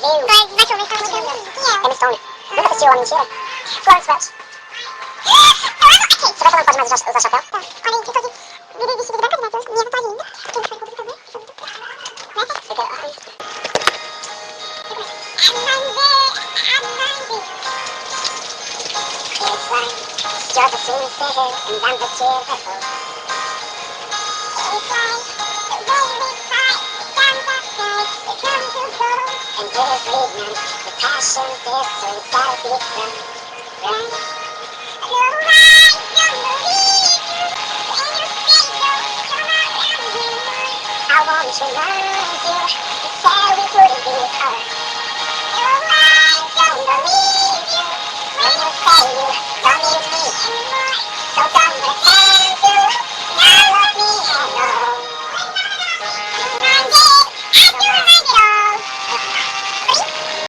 review. Retro review. Emma Stone. Nunca assistiu A Mentira? Florence Welch. Você vai falando quase mais da Chapéu? Tá. Olha, eu tô aqui. Vivi vestido de branca de neve. Minha tatuagem linda. Quem foi por favor? Você quer... Ai. It's like you're the soothsayer and I'm the cheerful. It's like the baby fight down the sky. They come to go. And here's Leland, the passion is so it's gotta be from right. No, I don't believe you. When you say no, you're not loving me. I want you now.